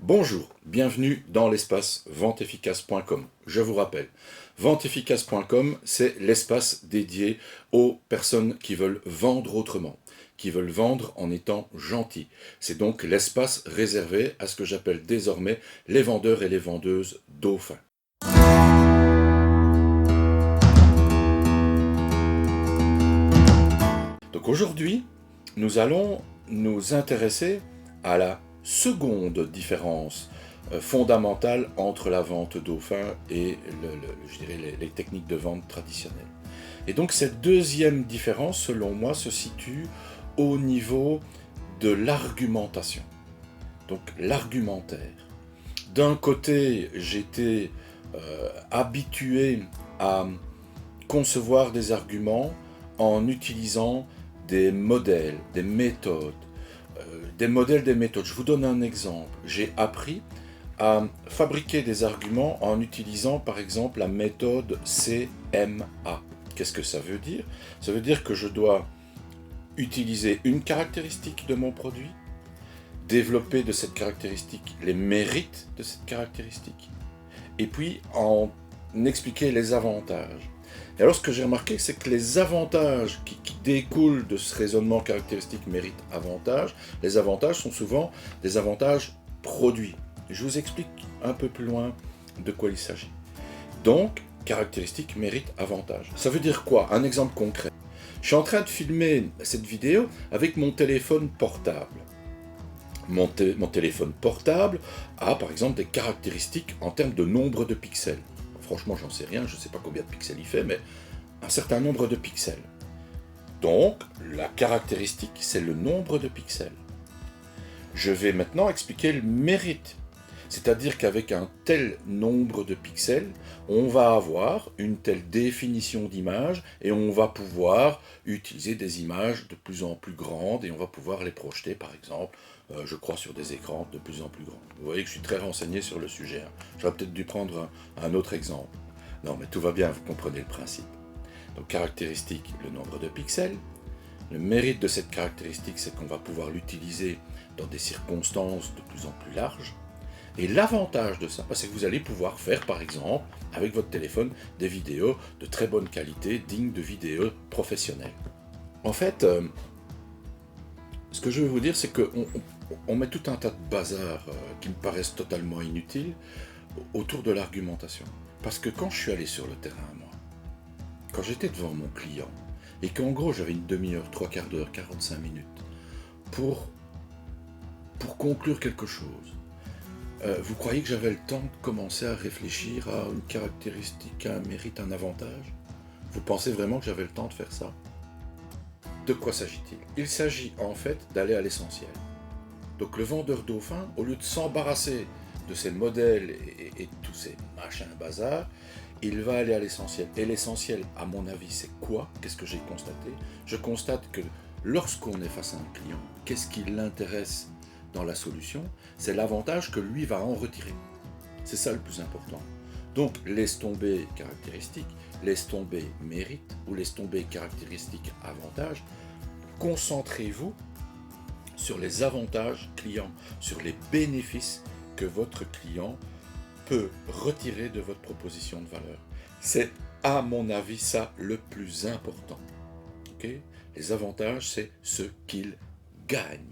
Bonjour, bienvenue dans l'espace venteefficace.com. Je vous rappelle, venteefficace.com, c'est l'espace dédié aux personnes qui veulent vendre autrement, qui veulent vendre en étant gentils. C'est donc l'espace réservé à ce que j'appelle désormais les vendeurs et les vendeuses dauphins. Donc aujourd'hui, nous allons nous intéresser à la seconde différence fondamentale entre la vente dauphin et je dirais les techniques de vente traditionnelles. Et donc cette deuxième différence, selon moi, se situe au niveau de l'argumentation. Donc l'argumentaire. D'un côté, j'étais habitué à concevoir des arguments en utilisant des modèles, des méthodes. Des méthodes. Je vous donne un exemple. J'ai appris à fabriquer des arguments en utilisant par exemple la méthode CMA. Qu'est-ce que ça veut dire? Ça veut dire que je dois utiliser une caractéristique de mon produit, développer de cette caractéristique les mérites de cette caractéristique, et puis en expliquer les avantages. Et alors ce que j'ai remarqué, c'est que les avantages qui découlent de ce raisonnement caractéristique mérite-avantage, les avantages sont souvent des avantages produits. Je vous explique un peu plus loin de quoi il s'agit. Donc, caractéristique mérite-avantage. Ça veut dire quoi? Un exemple concret. Je suis en train de filmer cette vidéo avec mon téléphone portable. Mon téléphone portable a par exemple des caractéristiques en termes de nombre de pixels. Franchement, j'en sais rien, je ne sais pas combien de pixels il fait, mais un certain nombre de pixels. Donc, la caractéristique, c'est le nombre de pixels. Je vais maintenant expliquer le mérite. C'est-à-dire qu'avec un tel nombre de pixels, on va avoir une telle définition d'image et on va pouvoir utiliser des images de plus en plus grandes et on va pouvoir les projeter, par exemple, je crois, sur des écrans de plus en plus grands. Vous voyez que je suis très renseigné sur le sujet. J'aurais peut-être dû prendre un autre exemple. Non, mais tout va bien, vous comprenez le principe. Donc, caractéristique, le nombre de pixels. Le mérite de cette caractéristique, c'est qu'on va pouvoir l'utiliser dans des circonstances de plus en plus larges. Et l'avantage de ça, c'est que vous allez pouvoir faire, par exemple, avec votre téléphone, des vidéos de très bonne qualité, dignes de vidéos professionnelles. En fait, ce que je veux vous dire, c'est qu'on met tout un tas de bazar qui me paraissent totalement inutiles autour de l'argumentation. Parce que quand je suis allé sur le terrain, moi, quand j'étais devant mon client, et qu'en gros j'avais une demi-heure, 3/4 d'heure, 45 minutes, pour conclure quelque chose, vous croyez que j'avais le temps de commencer à réfléchir à une caractéristique, à un mérite, un avantage? Vous pensez vraiment que j'avais le temps de faire ça? De quoi s'agit-il? Il s'agit en fait d'aller à l'essentiel. Donc le vendeur dauphin, au lieu de s'embarrasser de ces modèles et tous ces machins bazar, il va aller à l'essentiel. Et l'essentiel, à mon avis, c'est quoi? Qu'est-ce que j'ai constaté? Je constate que lorsqu'on est face à un client, qu'est-ce qui l'intéresse dans la solution? C'est l'avantage que lui va en retirer. C'est ça le plus important. Donc laisse tomber caractéristiques, laisse tomber mérite ou laisse tomber caractéristiques avantages. Concentrez-vous sur les avantages clients, sur les bénéfices que votre client peut retirer de votre proposition de valeur. C'est à mon avis ça le plus important. Okay? Les avantages, c'est ce qu'il gagne.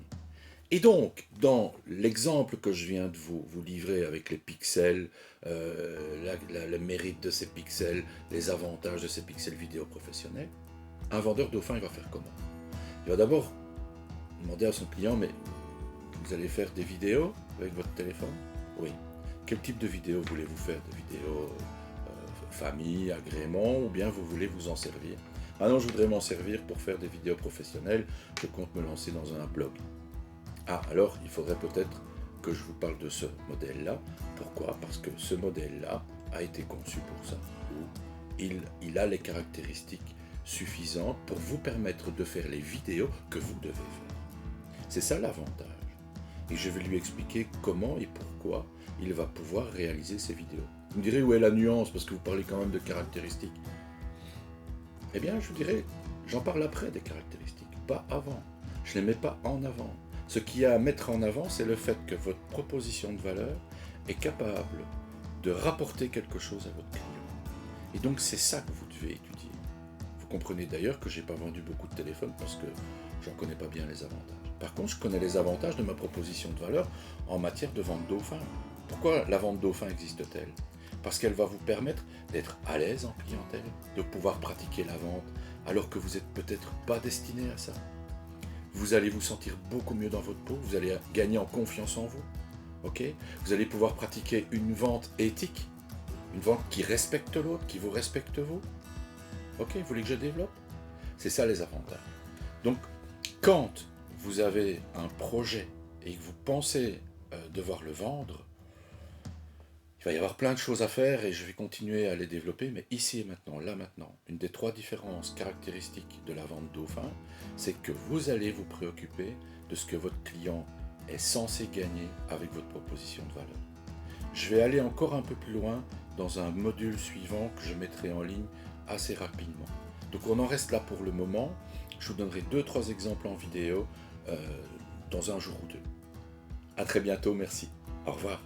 Et donc, dans l'exemple que je viens de vous livrer avec les pixels, le mérite de ces pixels, les avantages de ces pixels vidéo professionnels, un vendeur dauphin, il va faire comment? Il va d'abord demander à son client, mais vous allez faire des vidéos avec votre téléphone? Oui. Quel type de vidéo voulez-vous faire? Des vidéos famille, agrément, ou bien vous voulez vous en servir? Ah non, je voudrais m'en servir pour faire des vidéos professionnelles, je compte me lancer dans un blog. Ah, alors il faudrait peut-être que je vous parle de ce modèle-là. Pourquoi? Parce que ce modèle-là a été conçu pour ça. Il a les caractéristiques suffisantes pour vous permettre de faire les vidéos que vous devez faire. C'est ça l'avantage. Et je vais lui expliquer comment et pourquoi il va pouvoir réaliser ces vidéos. Vous me direz où est la nuance, parce que vous parlez quand même de caractéristiques. Eh bien, je vous dirais, j'en parle après des caractéristiques, pas avant. Je ne les mets pas en avant. Ce qu'il y a à mettre en avant, c'est le fait que votre proposition de valeur est capable de rapporter quelque chose à votre client. Et donc c'est ça que vous devez étudier. Vous comprenez d'ailleurs que je n'ai pas vendu beaucoup de téléphones parce que j'en connais pas bien les avantages. Par contre, je connais les avantages de ma proposition de valeur en matière de vente dauphin. Pourquoi la vente dauphin existe-t-elle? Parce qu'elle va vous permettre d'être à l'aise en clientèle, de pouvoir pratiquer la vente alors que vous n'êtes peut-être pas destiné à ça. Vous allez vous sentir beaucoup mieux dans votre peau, vous allez gagner en confiance en vous. Okay, vous allez pouvoir pratiquer une vente éthique, une vente qui respecte l'autre, qui vous respecte vous. Ok, vous voulez que je développe? C'est ça les avantages. Donc, quand vous avez un projet et que vous pensez devoir le vendre, il va y avoir plein de choses à faire et je vais continuer à les développer, mais ici et maintenant, là maintenant, une des 3 différences caractéristiques de la vente dauphin, c'est que vous allez vous préoccuper de ce que votre client est censé gagner avec votre proposition de valeur. Je vais aller encore un peu plus loin dans un module suivant que je mettrai en ligne assez rapidement. Donc on en reste là pour le moment. Je vous donnerai 2-3 exemples en vidéo dans un jour ou deux. À très bientôt, merci. Au revoir.